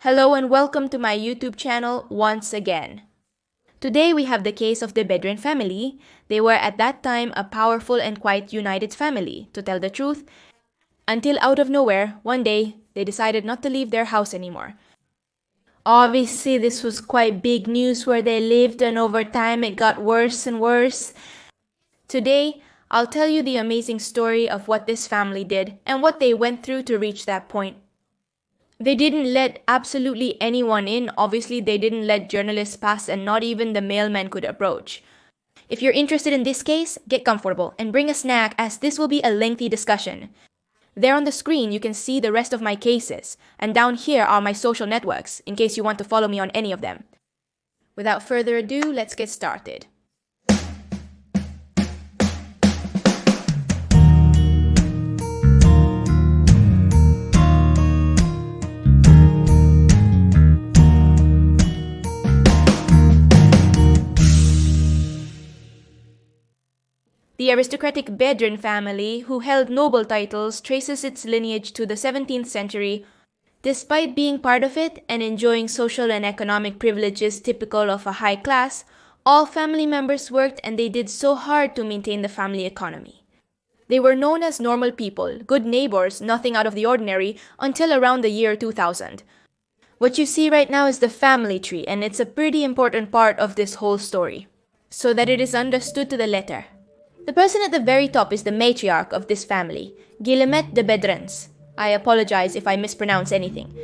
Hello and welcome to my YouTube channel once again. Today we have the case of the Bedrin family. They were at that time a powerful and quite united family, to tell the truth, until out of nowhere, one day, they decided not to leave their house anymore. Obviously, this was quite big news where they lived, and over time it got worse and worse. Today, I'll tell you the amazing story of what this family did and what they went through to reach that point. They didn't let absolutely anyone in. Obviously, they didn't let journalists pass, and not even the mailman could approach. If you're interested in this case, get comfortable and bring a snack, as this will be a lengthy discussion. There on the screen, you can see the rest of my cases, and down here are my social networks, in case you want to follow me on any of them. Without further ado, let's get started. The aristocratic Bedrin family, who held noble titles, traces its lineage to the 17th century. Despite being part of it and enjoying social and economic privileges typical of a high class, all family members worked, and they did so hard to maintain the family economy. They were known as normal people, good neighbors, nothing out of the ordinary, until around the year 2000. What you see right now is the family tree, and it's a pretty important part of this whole story, so that it is understood to the letter. The person at the very top is the matriarch of this family, Ghislaine de Bedrins. I apologize if I mispronounce anything.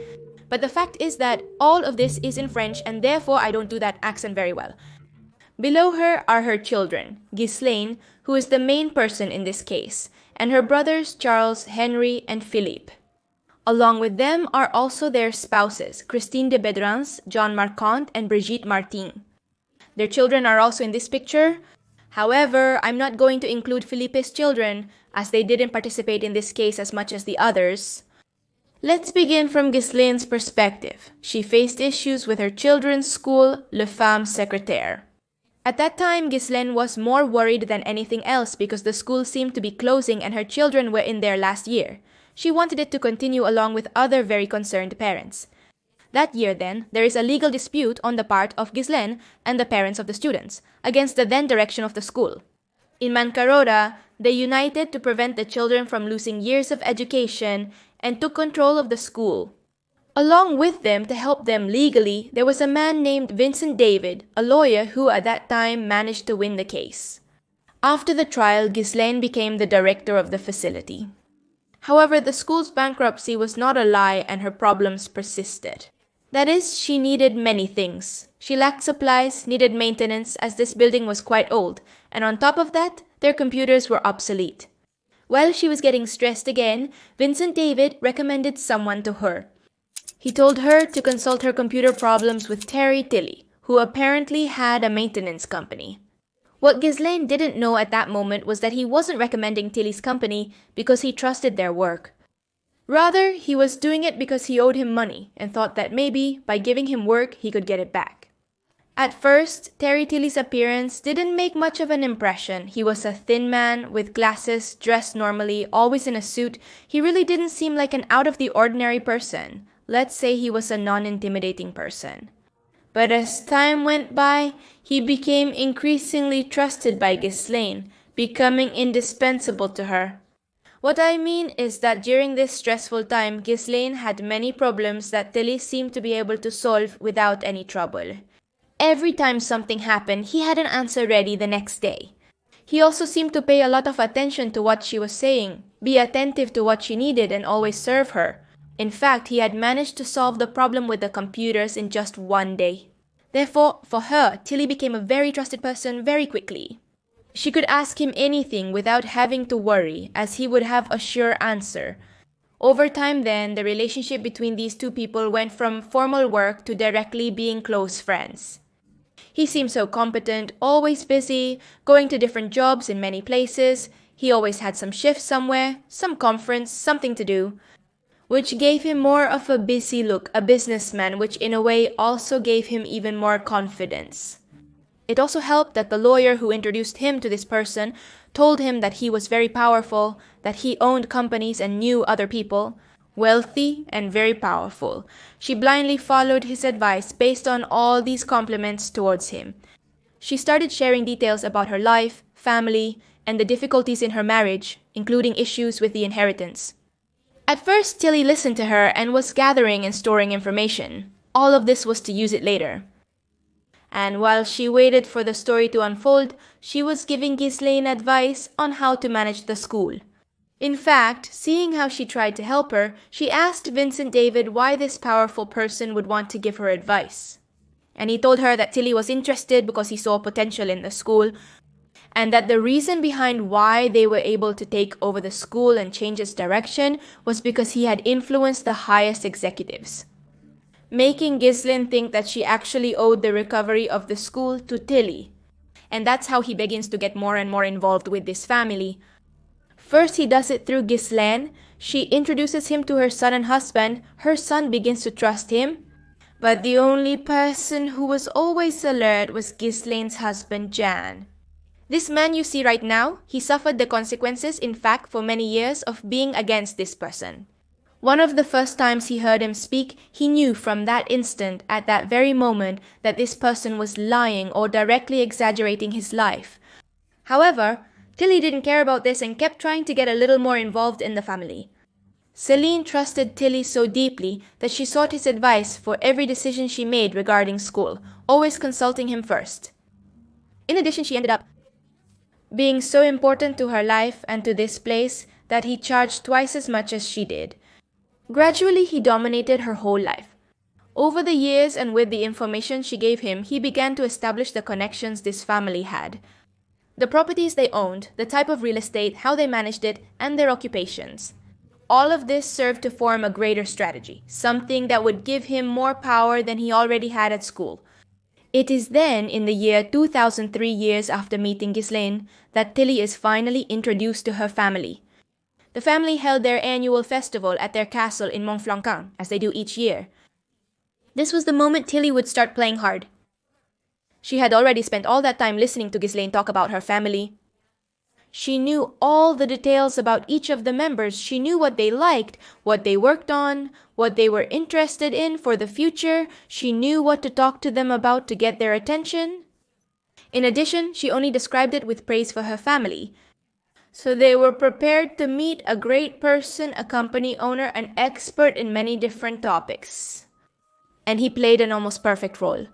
But the fact is that all of this is in French, and therefore I don't do that accent very well. Below her are her children, Ghislaine, who is the main person in this case, and her brothers Charles, Henry, and Philippe. Along with them are also their spouses, Christine de Bedrins, John Marquand, and Brigitte Martin. Their children are also in this picture. However, I'm not going to include Philippe's children, as they didn't participate in this case as much as the others. Let's begin from Ghislaine's perspective. She faced issues with her children's school, Le Femme Secrétaire. At that time, Ghislaine was more worried than anything else because the school seemed to be closing and her children were in their last year. She wanted it to continue along with other very concerned parents. That year then, there is a legal dispute on the part of Ghislaine and the parents of the students against the then direction of the school. In Mancarota, they united to prevent the children from losing years of education and took control of the school. Along with them, to help them legally, there was a man named Vincent David, a lawyer who at that time managed to win the case. After the trial, Ghislaine became the director of the facility. However, the school's bankruptcy was not a lie and her problems persisted. That is, she needed many things. She lacked supplies, needed maintenance, as this building was quite old, and on top of that, their computers were obsolete. While she was getting stressed again, Vincent David recommended someone to her. He told her to consult her computer problems with Terry Tilly, who apparently had a maintenance company. What Ghislaine didn't know at that moment was that he wasn't recommending Tilly's company because he trusted their work. Rather, he was doing it because he owed him money and thought that maybe, by giving him work, he could get it back. At first, Terry Tilly's appearance didn't make much of an impression. He was a thin man with glasses, dressed normally, always in a suit. He really didn't seem like an out-of-the-ordinary person. Let's say he was a non-intimidating person. But as time went by, he became increasingly trusted by Ghislaine, becoming indispensable to her. What I mean is that during this stressful time, Ghislaine had many problems that Tilly seemed to be able to solve without any trouble. Every time something happened, he had an answer ready the next day. He also seemed to pay a lot of attention to what she was saying, be attentive to what she needed, and always serve her. In fact, he had managed to solve the problem with the computers in just one day. Therefore, for her, Tilly became a very trusted person very quickly. She could ask him anything without having to worry, as he would have a sure answer. Over time then, the relationship between these two people went from formal work to directly being close friends. He seemed so competent, always busy, going to different jobs in many places. He always had some shift somewhere, some conference, something to do, which gave him more of a busy look, a businessman, which in a way also gave him even more confidence. It also helped that the lawyer who introduced him to this person told him that he was very powerful, that he owned companies and knew other people. wealthy, and very powerful. She blindly followed his advice based on all these compliments towards him. She started sharing details about her life, family, and the difficulties in her marriage, including issues with the inheritance. At first, Tilly listened to her and was gathering and storing information. All of this was to use it later. And while she waited for the story to unfold, she was giving Ghislaine advice on how to manage the school. In fact, seeing how she tried to help her, she asked Vincent David why this powerful person would want to give her advice. And he told her that Tilly was interested because he saw potential in the school, and that the reason behind why they were able to take over the school and change its direction was because he had influenced the highest executives, making Ghislaine think that she actually owed the recovery of the school to Tilly. And that's how he begins to get more and more involved with this family. First, he does it through Ghislaine. She introduces him to her son and husband. Her son begins to trust him. But the only person who was always alert was Ghislaine's husband, Jan. This man you see right now, he suffered the consequences, in fact, for many years of being against this person. One of the first times he heard him speak, he knew from that instant, at that very moment, that this person was lying or directly exaggerating his life. However, Tilly didn't care about this and kept trying to get a little more involved in the family. Celine trusted Tilly so deeply that she sought his advice for every decision she made regarding school, always consulting him first. In addition, she ended up being so important to her life and to this place that he charged twice as much as she did. Gradually, he dominated her whole life. Over the years and with the information she gave him, he began to establish the connections this family had, the properties they owned, the type of real estate, how they managed it, and their occupations. All of this served to form a greater strategy, something that would give him more power than he already had at school. It is then, in the year 2003, years after meeting Ghislaine, that Tilly is finally introduced to her family. The family held their annual festival at their castle in Montflancan, as they do each year. This was the moment Tilly would start playing hard. She had already spent all that time listening to Ghislaine talk about her family. She knew all the details about each of the members. She knew what they liked, what they worked on, what they were interested in for the future. She knew what to talk to them about to get their attention. In addition, she only described it with praise for her family. So they were prepared to meet a great person, a company owner, an expert in many different topics. And he played an almost perfect role.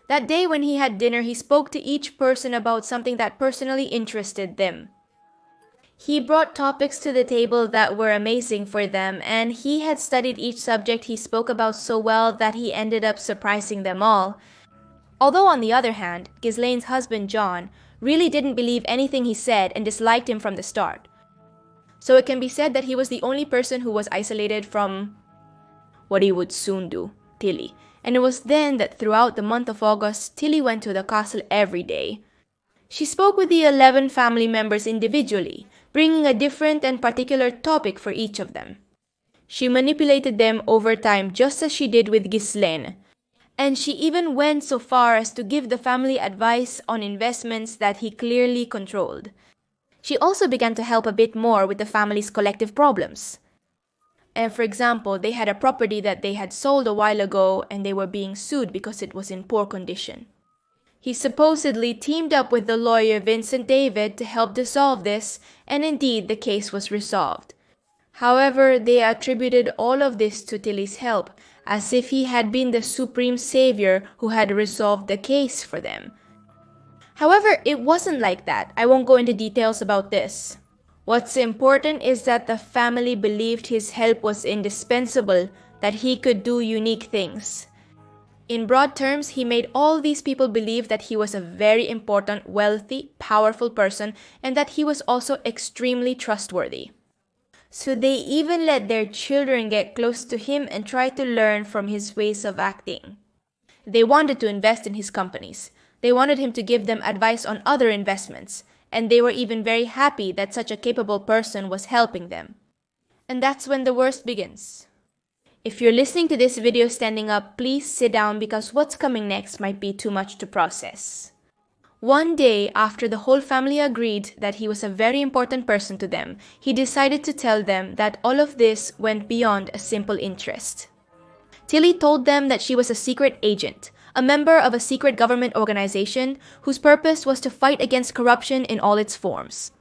That day when he had dinner, he spoke to each person about something that personally interested them. He brought topics to the table that were amazing for them, and he had studied each subject he spoke about so well that he ended up surprising them all. Although on the other hand, Ghislaine's husband John really didn't believe anything he said and disliked him from the start. So it can be said that he was the only person who was isolated from what he would soon do, Tilly. And it was then that throughout the month of August, Tilly went to the castle every day. She spoke with the 11 family members individually, bringing a different and particular topic for each of them. She manipulated them over time just as she did with Ghislaine. And she even went so far as to give the family advice on investments that he clearly controlled. She also began to help a bit more with the family's collective problems. And for example, they had a property that they had sold a while ago and they were being sued because it was in poor condition. He supposedly teamed up with the lawyer Vincent David to help dissolve this, and indeed the case was resolved. However, they attributed all of this to Tilly's help, as if he had been the supreme savior who had resolved the case for them. However, it wasn't like that. I won't go into details about this. What's important is that the family believed his help was indispensable, that he could do unique things. In broad terms, he made all these people believe that he was a very important, wealthy, powerful person, and that he was also extremely trustworthy. So they even let their children get close to him and try to learn from his ways of acting. They wanted to invest in his companies. They wanted him to give them advice on other investments. And they were even very happy that such a capable person was helping them. And that's when the worst begins. If you're listening to this video standing up, please sit down because what's coming next might be too much to process. One day, after the whole family agreed that he was a very important person to them, he decided to tell them that all of this went beyond a simple interest. Tilly told them that she was a secret agent, a member of a secret government organization whose purpose was to fight against corruption in all its forms.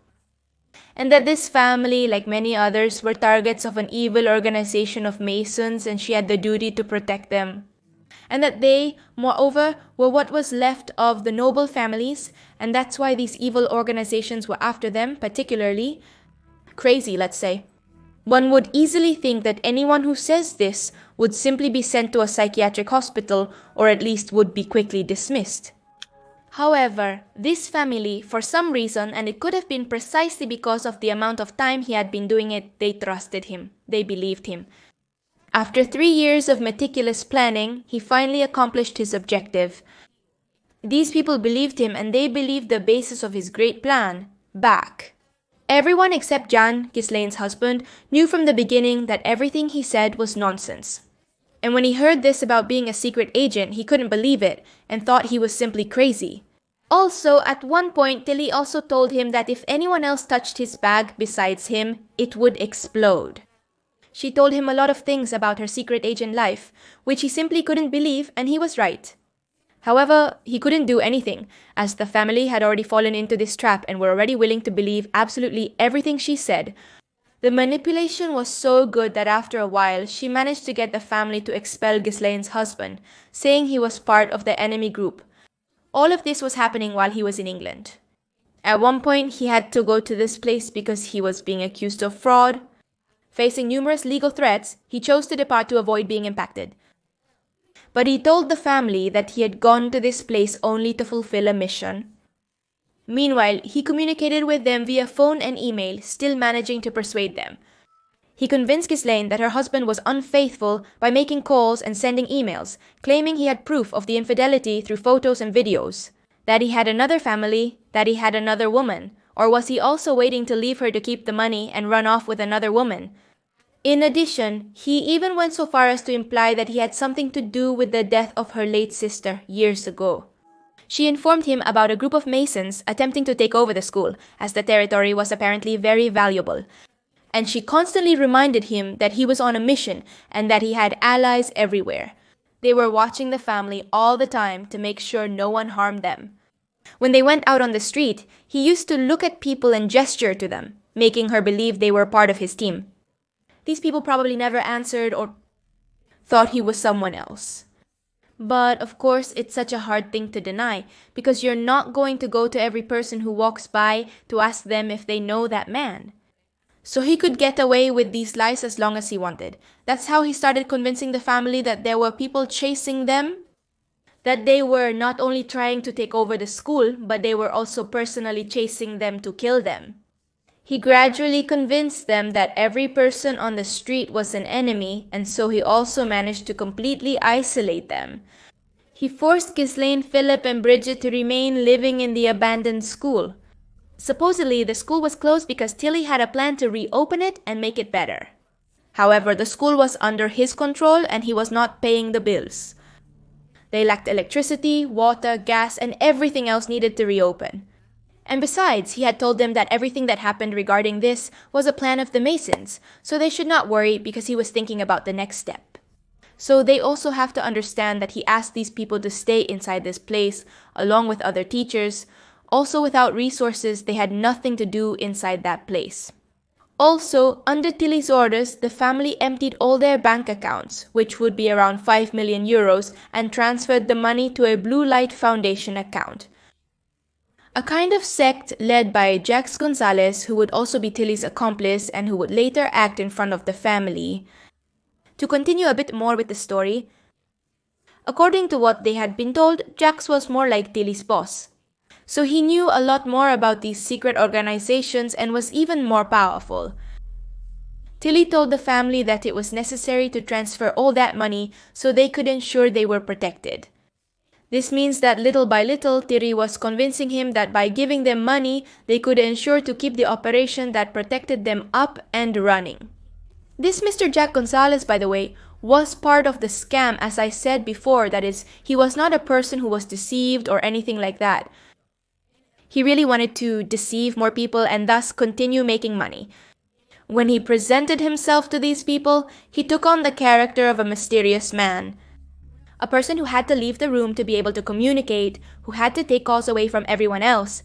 And that this family, like many others, were targets of an evil organization of Masons and she had the duty to protect them. And that they, moreover, were what was left of the noble families, and that's why these evil organizations were after them, particularly crazy, let's say. One would easily think that anyone who says this would simply be sent to a psychiatric hospital or at least would be quickly dismissed. However, this family, for some reason, and it could have been precisely because of the amount of time he had been doing it, they trusted him. They believed him. After 3 years of meticulous planning, he finally accomplished his objective. These people believed him and they believed the basis of his great plan back. Everyone except Jan, Ghislaine's husband, knew from the beginning that everything he said was nonsense. And when he heard this about being a secret agent, he couldn't believe it and thought he was simply crazy. Also, at one point, Tilly also told him that if anyone else touched his bag besides him, it would explode. She told him a lot of things about her secret agent life, which he simply couldn't believe, and he was right. However, he couldn't do anything, as the family had already fallen into this trap and were already willing to believe absolutely everything she said. The manipulation was so good that after a while, she managed to get the family to expel Ghislaine's husband, saying he was part of the enemy group. All of this was happening while he was in England. At one point, he had to go to this place because he was being accused of fraud. Facing numerous legal threats, he chose to depart to avoid being impacted. But he told the family that he had gone to this place only to fulfill a mission. Meanwhile, he communicated with them via phone and email, still managing to persuade them. He convinced Ghislaine that her husband was unfaithful by making calls and sending emails, claiming he had proof of the infidelity through photos and videos, that he had another family, that he had another woman, or was he also waiting to leave her to keep the money and run off with another woman? In addition, he even went so far as to imply that he had something to do with the death of her late sister years ago. She informed him about a group of Masons attempting to take over the school, as the territory was apparently very valuable. And she constantly reminded him that he was on a mission and that he had allies everywhere. They were watching the family all the time to make sure no one harmed them. When they went out on the street, he used to look at people and gesture to them, making her believe they were part of his team. These people probably never answered or thought he was someone else. But of course, it's such a hard thing to deny because you're not going to go to every person who walks by to ask them if they know that man. So he could get away with these lies as long as he wanted. That's how he started convincing the family that there were people chasing them, that they were not only trying to take over the school, but they were also personally chasing them to kill them. He gradually convinced them that every person on the street was an enemy, and so he also managed to completely isolate them. He forced Ghislaine, Philip, and Bridget to remain living in the abandoned school. Supposedly, the school was closed because Tilly had a plan to reopen it and make it better. However, the school was under his control and he was not paying the bills. They lacked electricity, water, gas, and everything else needed to reopen. And besides, he had told them that everything that happened regarding this was a plan of the Masons, so they should not worry because he was thinking about the next step. So they also have to understand that he asked these people to stay inside this place, along with other teachers. Also, without resources, they had nothing to do inside that place. Also, under Tilly's orders, the family emptied all their bank accounts, which would be around 5 million euros, and transferred the money to a Blue Light Foundation account. A kind of sect led by Jacques Gonzalez, who would also be Tilly's accomplice and who would later act in front of the family. To continue a bit more with the story, according to what they had been told, Jacques was more like Tilly's boss. So he knew a lot more about these secret organizations and was even more powerful. Tilly told the family that it was necessary to transfer all that money so they could ensure they were protected. This means that little by little, Tilly was convincing him that by giving them money, they could ensure to keep the operation that protected them up and running. This Mr. Jack Gonzalez, by the way, was part of the scam, as I said before. That is, he was not a person who was deceived or anything like that. He really wanted to deceive more people and thus continue making money. When he presented himself to these people, he took on the character of a mysterious man. A person who had to leave the room to be able to communicate, who had to take calls away from everyone else.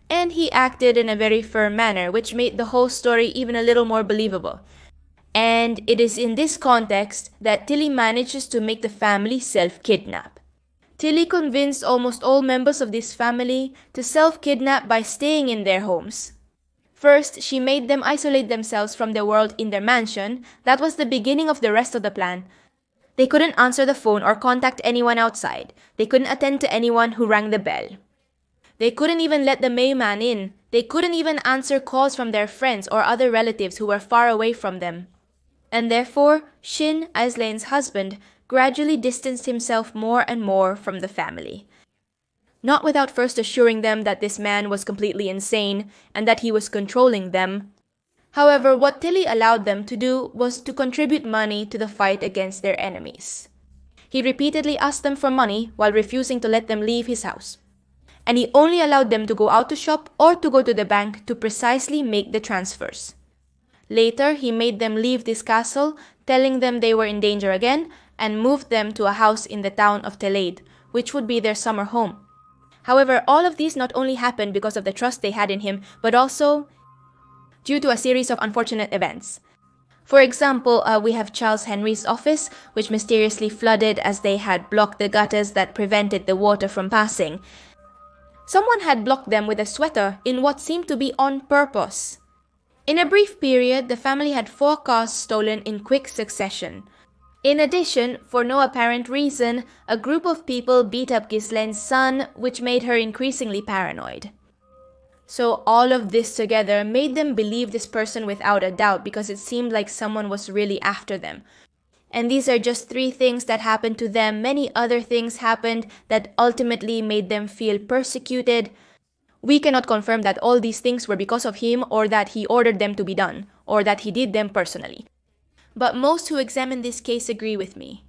And he acted in a very firm manner, which made the whole story even a little more believable. And it is in this context that Tilly manages to make the family self-kidnap. Tilly convinced almost all members of this family to self-kidnap by staying in their homes. First, she made them isolate themselves from the world in their mansion. That was the beginning of the rest of the plan. They couldn't answer the phone or contact anyone outside. They couldn't attend to anyone who rang the bell. They couldn't even let the mailman in. They couldn't even answer calls from their friends or other relatives who were far away from them. And therefore, Shin, Ghislaine's husband, gradually distanced himself more and more from the family. Not without first assuring them that this man was completely insane and that he was controlling them. However, what Tilly allowed them to do was to contribute money to the fight against their enemies. He repeatedly asked them for money while refusing to let them leave his house. And he only allowed them to go out to shop or to go to the bank to precisely make the transfers. Later, he made them leave this castle, telling them they were in danger again, and moved them to a house in the town of Telaide, which would be their summer home. However, all of these not only happened because of the trust they had in him, but also due to a series of unfortunate events. For example, we have Charles Henry's office, which mysteriously flooded as they had blocked the gutters that prevented the water from passing. Someone had blocked them with a sweater in what seemed to be on purpose. In a brief period, the family had 4 cars stolen in quick succession. In addition, for no apparent reason, a group of people beat up Ghislaine's son, which made her increasingly paranoid. So all of this together made them believe this person without a doubt because it seemed like someone was really after them. And these are just 3 things that happened to them. Many other things happened that ultimately made them feel persecuted. We cannot confirm that all these things were because of him or that he ordered them to be done or that he did them personally. But most who examine this case agree with me.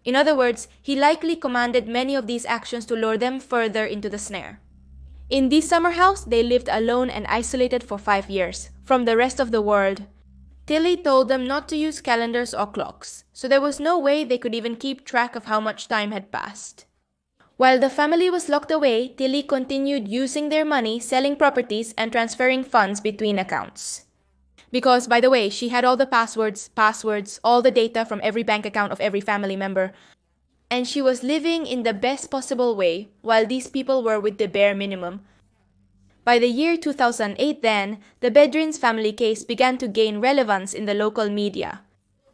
In other words, he likely commanded many of these actions to lure them further into the snare. In this summer house, they lived alone and isolated for 5 years from the rest of the world. Tilly told them not to use calendars or clocks, so there was no way they could even keep track of how much time had passed. While the family was locked away, Tilly continued using their money, selling properties, and transferring funds between accounts. Because, by the way, she had all the passwords, all the data from every bank account of every family member. And she was living in the best possible way, while these people were with the bare minimum. By the year 2008 then, the Bedrin's family case began to gain relevance in the local media.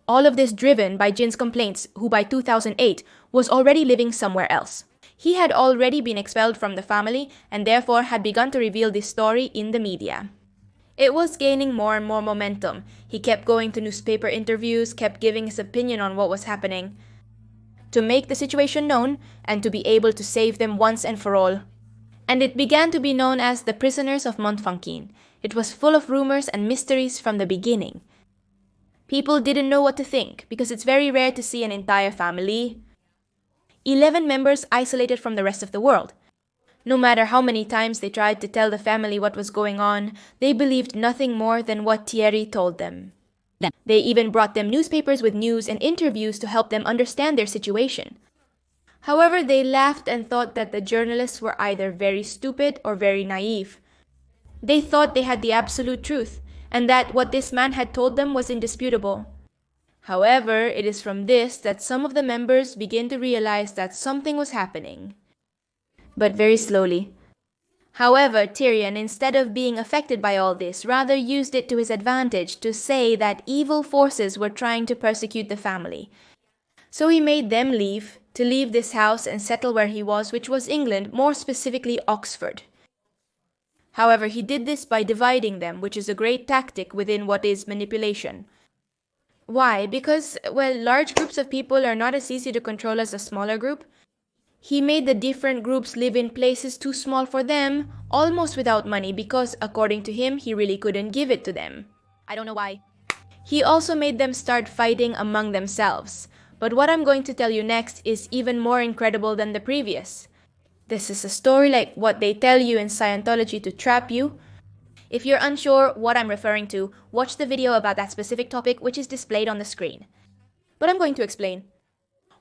All of this driven by Jin's complaints, who by 2008 was already living somewhere else. He had already been expelled from the family and therefore had begun to reveal this story in the media. It was gaining more and more momentum. He kept going to newspaper interviews, kept giving his opinion on what was happening, to make the situation known and to be able to save them once and for all. And it began to be known as the Prisoners of Montfontaine. It was full of rumors and mysteries from the beginning. People didn't know what to think because it's very rare to see an entire family, 11 members isolated from the rest of the world. No matter how many times they tried to tell the family what was going on, they believed nothing more than what Thierry told them. They even brought them newspapers with news and interviews to help them understand their situation. However, they laughed and thought that the journalists were either very stupid or very naive. They thought they had the absolute truth, and that what this man had told them was indisputable. However, it is from this that some of the members begin to realize that something was happening. But very slowly. However, Tyrion, instead of being affected by all this, rather used it to his advantage to say that evil forces were trying to persecute the family. So he made them leave, to leave this house and settle where he was, which was England, more specifically Oxford. However, he did this by dividing them, which is a great tactic within what is manipulation. Why? Because, well, large groups of people are not as easy to control as a smaller group. He made the different groups live in places too small for them, almost without money, because, according to him, he really couldn't give it to them. I don't know why. He also made them start fighting among themselves. But what I'm going to tell you next is even more incredible than the previous. This is a story like what they tell you in Scientology to trap you. If you're unsure what I'm referring to, watch the video about that specific topic which is displayed on the screen. But I'm going to explain.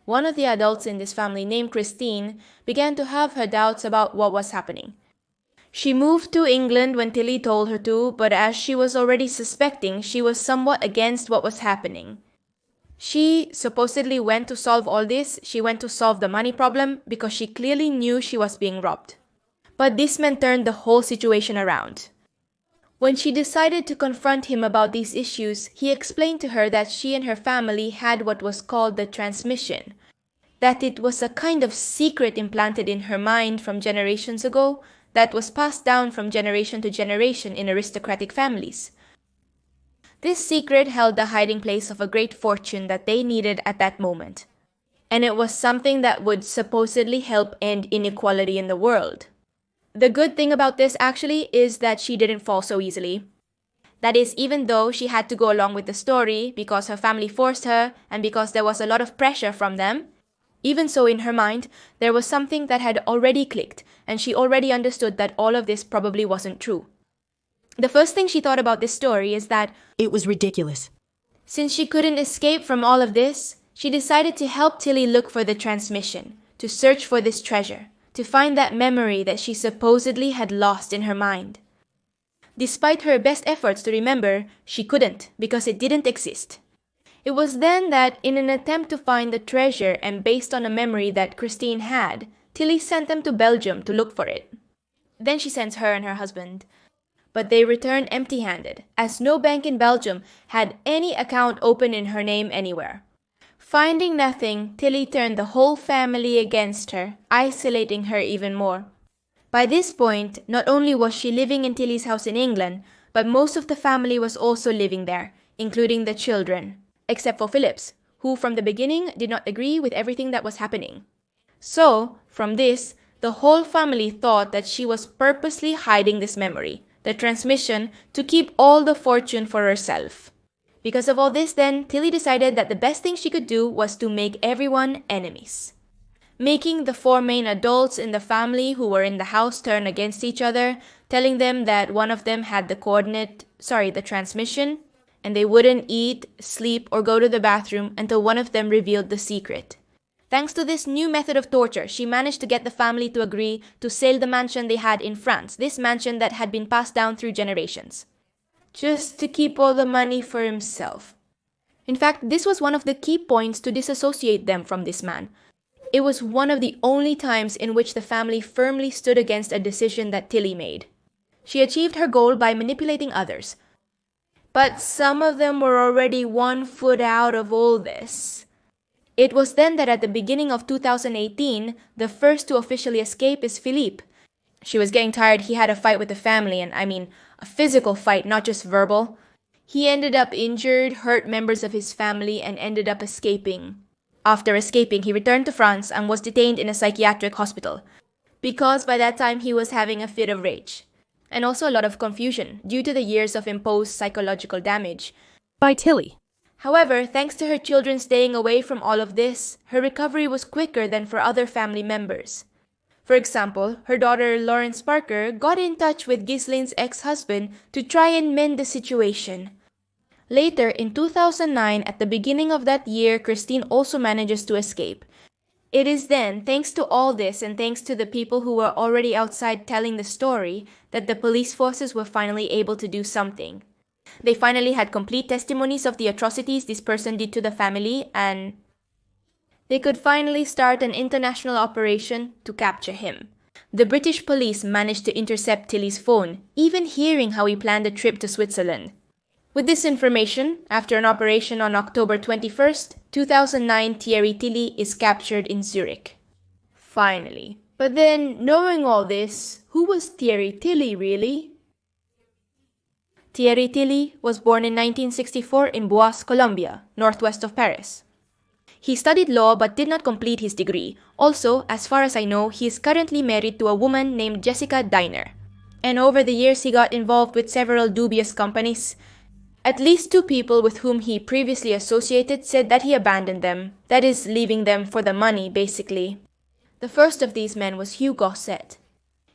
One of the adults in this family, named Christine, began to have her doubts about what was happening. She moved to England when Tilly told her to, but as she was already suspecting, she was somewhat against what was happening. She supposedly went to solve all this. She went to solve the money problem because she clearly knew she was being robbed. But this man turned the whole situation around. When she decided to confront him about these issues, he explained to her that she and her family had what was called the transmission, that it was a kind of secret implanted in her mind from generations ago that was passed down from generation to generation in aristocratic families. This secret held the hiding place of a great fortune that they needed at that moment, and it was something that would supposedly help end inequality in the world. The good thing about this actually is that she didn't fall so easily. That is, even though she had to go along with the story because her family forced her and because there was a lot of pressure from them, even so in her mind, there was something that had already clicked and she already understood that all of this probably wasn't true. The first thing she thought about this story is that it was ridiculous. Since she couldn't escape from all of this, she decided to help Tilly look for the transmission, to search for this treasure, to find that memory that she supposedly had lost in her mind. Despite her best efforts to remember, she couldn't because it didn't exist. It was then that, in an attempt to find the treasure and based on a memory that Christine had, Tilly sent them to Belgium to look for it. Then she sends her and her husband. But they return empty-handed, as no bank in Belgium had any account open in her name anywhere. Finding nothing, Tilly turned the whole family against her, isolating her even more. By this point, not only was she living in Tilly's house in England, but most of the family was also living there, including the children, except for Phillips, who from the beginning did not agree with everything that was happening. So, from this, the whole family thought that she was purposely hiding this memory, the transmission, to keep all the fortune for herself. Because of all this then, Tilly decided that the best thing she could do was to make everyone enemies. Making the four main adults in the family who were in the house turn against each other, telling them that one of them had the transmission, and they wouldn't eat, sleep, or go to the bathroom until one of them revealed the secret. Thanks to this new method of torture, she managed to get the family to agree to sell the mansion they had in France, this mansion that had been passed down through generations, just to keep all the money for himself. In fact, this was one of the key points to disassociate them from this man. It was one of the only times in which the family firmly stood against a decision that Tilly made. She achieved her goal by manipulating others. But some of them were already 1 foot out of all this. It was then that at the beginning of 2018, the first to officially escape is Philippe. She was getting tired. He had a fight with the family, and I mean a physical fight, not just verbal. He ended up injured, hurt members of his family, and ended up escaping. After escaping, he returned to France and was detained in a psychiatric hospital, because by that time he was having a fit of rage. And also a lot of confusion due to the years of imposed psychological damage by Tilly. However, thanks to her children staying away from all of this, her recovery was quicker than for other family members. For example, her daughter Lawrence Parker got in touch with Ghislaine's ex-husband to try and mend the situation. Later, in 2009, at the beginning of that year, Christine also manages to escape. It is then, thanks to all this and thanks to the people who were already outside telling the story, that the police forces were finally able to do something. They finally had complete testimonies of the atrocities this person did to the family, and they could finally start an international operation to capture him. The British police managed to intercept Tilly's phone, even hearing how he planned a trip to Switzerland. With this information, after an operation on October 21st, 2009, Thierry Tilly is captured in Zurich. Finally. But then, knowing all this, who was Thierry Tilly really? Thierry Tilly was born in 1964 in Boise, Colombia, northwest of Paris. He studied law but did not complete his degree. Also, as far as I know, he is currently married to a woman named Jessica Diner. And over the years, he got involved with several dubious companies. At least 2 people with whom he previously associated said that he abandoned them, that is, leaving them for the money, basically. The first of these men was Hugh Gosset.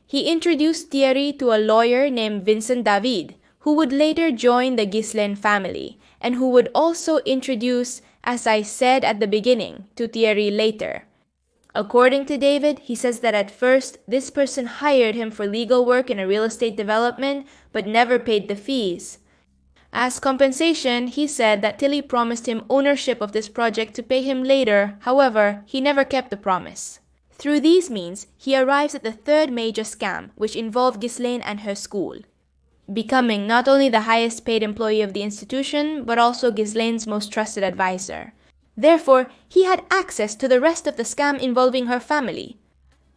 He introduced Thierry to a lawyer named Vincent David, who would later join the Ghislaine family, and who would also introduce, as I said at the beginning, to Thierry later. According to David, he says that at first, this person hired him for legal work in a real estate development, but never paid the fees. As compensation, he said that Tilly promised him ownership of this project to pay him later. However, he never kept the promise. Through these means, he arrives at the third major scam, which involved Ghislaine and her school, becoming not only the highest paid employee of the institution, but also Ghislaine's most trusted advisor. Therefore, he had access to the rest of the scam involving her family.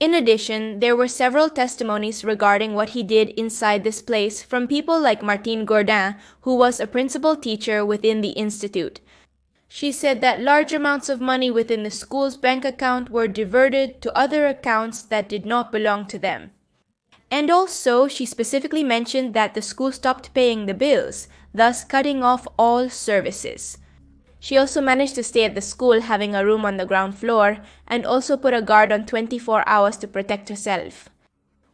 In addition, there were several testimonies regarding what he did inside this place from people like Martine Gourdin, who was a principal teacher within the institute. She said that large amounts of money within the school's bank account were diverted to other accounts that did not belong to them. And also, she specifically mentioned that the school stopped paying the bills, thus cutting off all services. She also managed to stay at the school, having a room on the ground floor, and also put a guard on 24 hours to protect herself.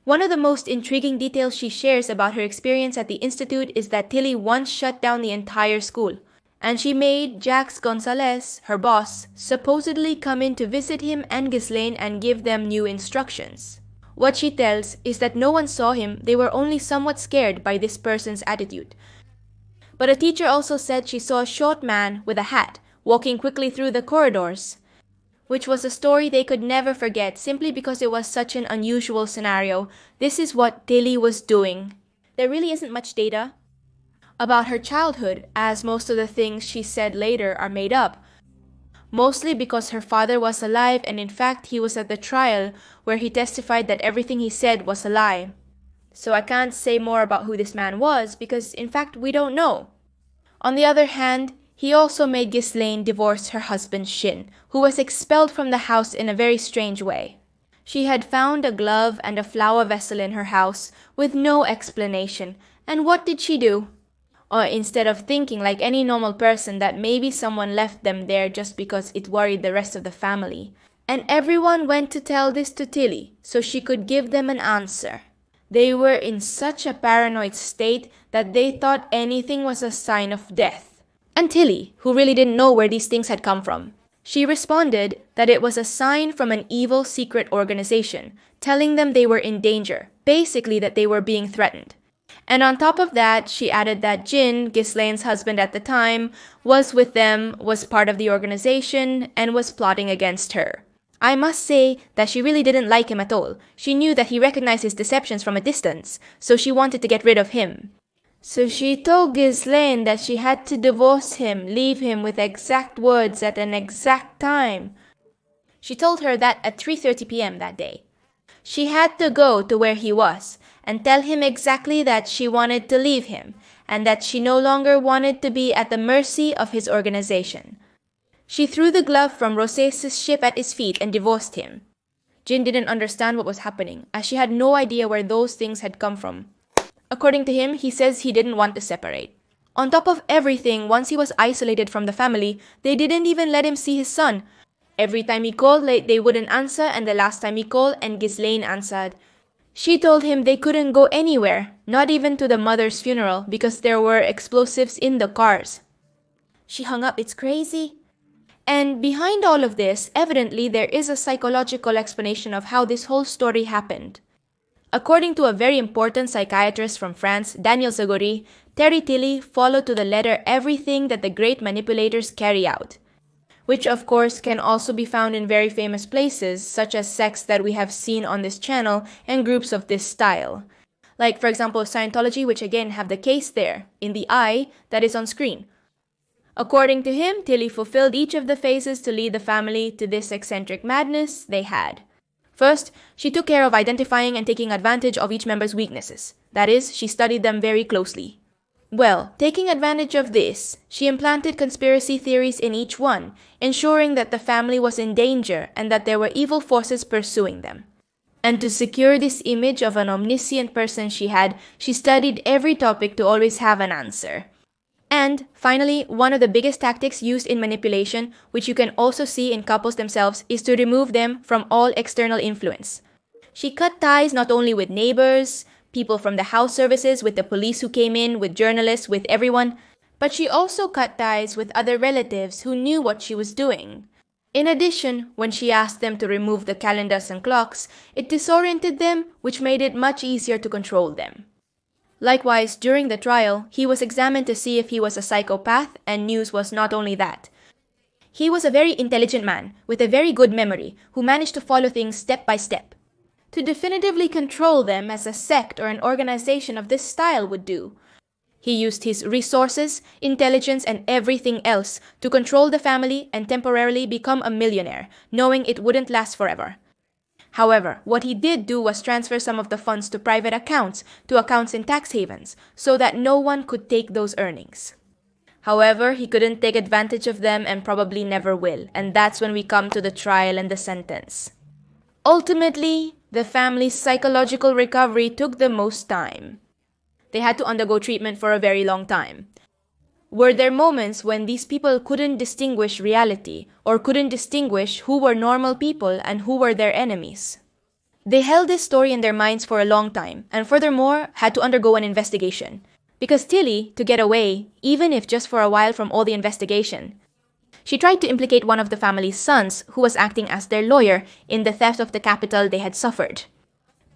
One of the most intriguing details she shares about her experience at the institute is that Tilly once shut down the entire school, and she made Jacques Gonzalez, her boss, supposedly come in to visit him and Ghislaine and give them new instructions. What she tells is that no one saw him, they were only somewhat scared by this person's attitude. But a teacher also said she saw a short man with a hat walking quickly through the corridors, which was a story they could never forget simply because it was such an unusual scenario. This is what Tilly was doing. There really isn't much data about her childhood, as most of the things she said later are made up, mostly because her father was alive, and in fact he was at the trial where he testified that everything he said was a lie. So I can't say more about who this man was because in fact we don't know. On the other hand, he also made Ghislaine divorce her husband Shin, who was expelled from the house in a very strange way. She had found a glove and a flower vessel in her house with no explanation, and what did she do? Or instead of thinking like any normal person that maybe someone left them there just because it worried the rest of the family. And everyone went to tell this to Tilly so she could give them an answer. They were in such a paranoid state that they thought anything was a sign of death. And Tilly, who really didn't know where these things had come from, she responded that it was a sign from an evil secret organization, telling them they were in danger, basically that they were being threatened. And on top of that, she added that Jin, Ghislaine's husband at the time, was with them, was part of the organization, and was plotting against her. I must say that she really didn't like him at all. She knew that he recognized his deceptions from a distance, so she wanted to get rid of him. So she told Ghislaine that she had to divorce him, leave him with exact words at an exact time. She told her that at 3:30 p.m. that day. She had to go to where he was and tell him exactly that she wanted to leave him and that she no longer wanted to be at the mercy of his organization. She threw the glove from Rose's ship at his feet and divorced him. Jin didn't understand what was happening, as she had no idea where those things had come from. According to him, he says he didn't want to separate. On top of everything, once he was isolated from the family, they didn't even let him see his son. Every time he called, they wouldn't answer, and the last time he called, and Ghislaine answered. She told him they couldn't go anywhere, not even to the mother's funeral, because there were explosives in the cars. She hung up. It's crazy. And behind all of this, evidently there is a psychological explanation of how this whole story happened. According to a very important psychiatrist from France, Daniel Zagori, Terry Tilly followed to the letter everything that the great manipulators carry out, which of course can also be found in very famous places, such as sects that we have seen on this channel and groups of this style. Like for example Scientology, which again have the case there, in the eye that is on screen. According to him, Tilly fulfilled each of the phases to lead the family to this eccentric madness they had. First, she took care of identifying and taking advantage of each member's weaknesses. That is, she studied them very closely. Well, taking advantage of this, she implanted conspiracy theories in each one, ensuring that the family was in danger and that there were evil forces pursuing them. And to secure this image of an omniscient person she studied every topic to always have an answer. And finally, one of the biggest tactics used in manipulation, which you can also see in couples themselves, is to remove them from all external influence. She cut ties not only with neighbors, people from the house services, with the police who came in, with journalists, with everyone, but she also cut ties with other relatives who knew what she was doing. In addition, when she asked them to remove the calendars and clocks, it disoriented them, which made it much easier to control them. Likewise, during the trial, he was examined to see if he was a psychopath, and news was not only that. He was a very intelligent man, with a very good memory, who managed to follow things step by step. To definitively control them as a sect or an organization of this style would do. He used his resources, intelligence, and everything else to control the family and temporarily become a millionaire, knowing it wouldn't last forever. However, what he did do was transfer some of the funds to private accounts, to accounts in tax havens, so that no one could take those earnings. However, he couldn't take advantage of them and probably never will, and that's when we come to the trial and the sentence. Ultimately, the family's psychological recovery took the most time. They had to undergo treatment for a very long time. Were there moments when these people couldn't distinguish reality or couldn't distinguish who were normal people and who were their enemies? They held this story in their minds for a long time and furthermore had to undergo an investigation. Because Tilly, to get away, even if just for a while from all the investigation, she tried to implicate one of the family's sons who was acting as their lawyer in the theft of the capital they had suffered.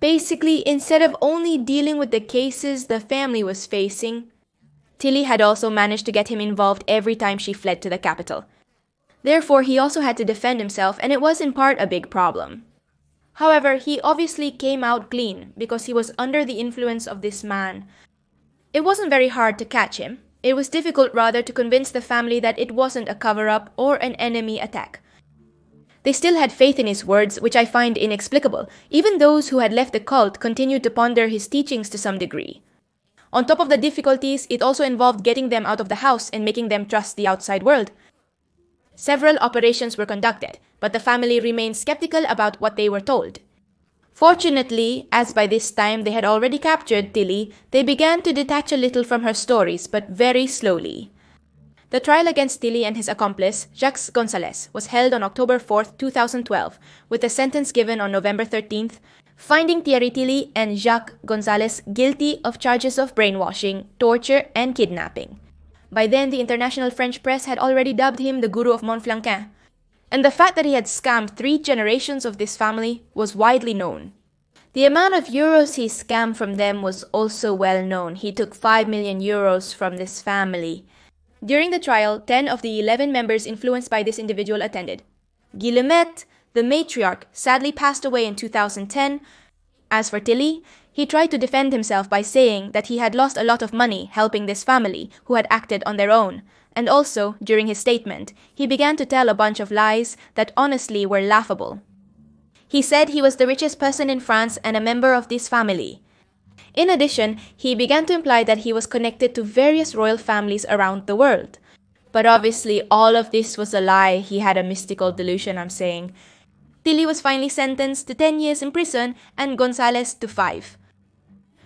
Basically, instead of only dealing with the cases the family was facing, Tilly had also managed to get him involved every time she fled to the capital. Therefore, he also had to defend himself, and it was in part a big problem. However, he obviously came out clean because he was under the influence of this man. It wasn't very hard to catch him. It was difficult rather to convince the family that it wasn't a cover-up or an enemy attack. They still had faith in his words, which I find inexplicable. Even those who had left the cult continued to ponder his teachings to some degree. On top of the difficulties, it also involved getting them out of the house and making them trust the outside world. Several operations were conducted, but the family remained skeptical about what they were told. Fortunately, as by this time they had already captured Tilly, they began to detach a little from her stories, but very slowly. The trial against Tilly and his accomplice, Jacques Gonzalez, was held on October 4, 2012, with a sentence given on November 13th, finding Thierry Tilly and Jacques Gonzalez guilty of charges of brainwashing, torture, and kidnapping. By then, the international French press had already dubbed him the Guru of Montflanquin, and the fact that he had scammed 3 generations of this family was widely known. The amount of euros he scammed from them was also well known. He took 5 million euros from this family. During the trial, 10 of the 11 members influenced by this individual attended. Guillemette, the matriarch, sadly passed away in 2010. As for Tilly, he tried to defend himself by saying that he had lost a lot of money helping this family, who had acted on their own. And also, during his statement, he began to tell a bunch of lies that honestly were laughable. He said he was the richest person in France and a member of this family. In addition, he began to imply that he was connected to various royal families around the world. But obviously, all of this was a lie. He had a mystical delusion, I'm saying. Tilly was finally sentenced to 10 years in prison and Gonzalez to 5.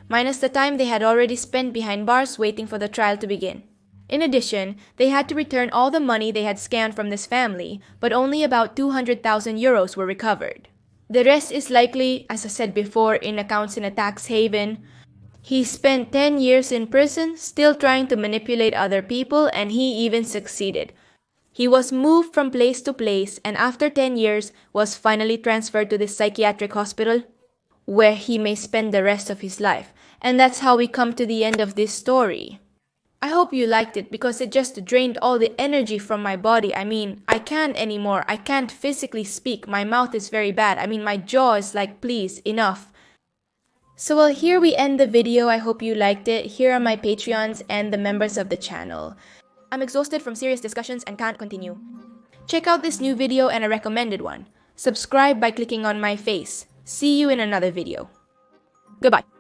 Minus the time they had already spent behind bars waiting for the trial to begin. In addition, they had to return all the money they had scammed from this family, but only about 200,000 euros were recovered. The rest is likely, as I said before, in accounts in a tax haven. He spent 10 years in prison, still trying to manipulate other people, and he even succeeded. He was moved from place to place, and after 10 years, was finally transferred to this psychiatric hospital, where he may spend the rest of his life. And that's how we come to the end of this story. I hope you liked it because it just drained all the energy from my body. I mean, I can't anymore. I can't physically speak. My mouth is very bad. I mean, my jaw is like, please, enough. So well, here we end the video. I hope you liked it. Here are my Patreons and the members of the channel. I'm exhausted from serious discussions and can't continue. Check out this new video and a recommended one. Subscribe by clicking on my face. See you in another video. Goodbye.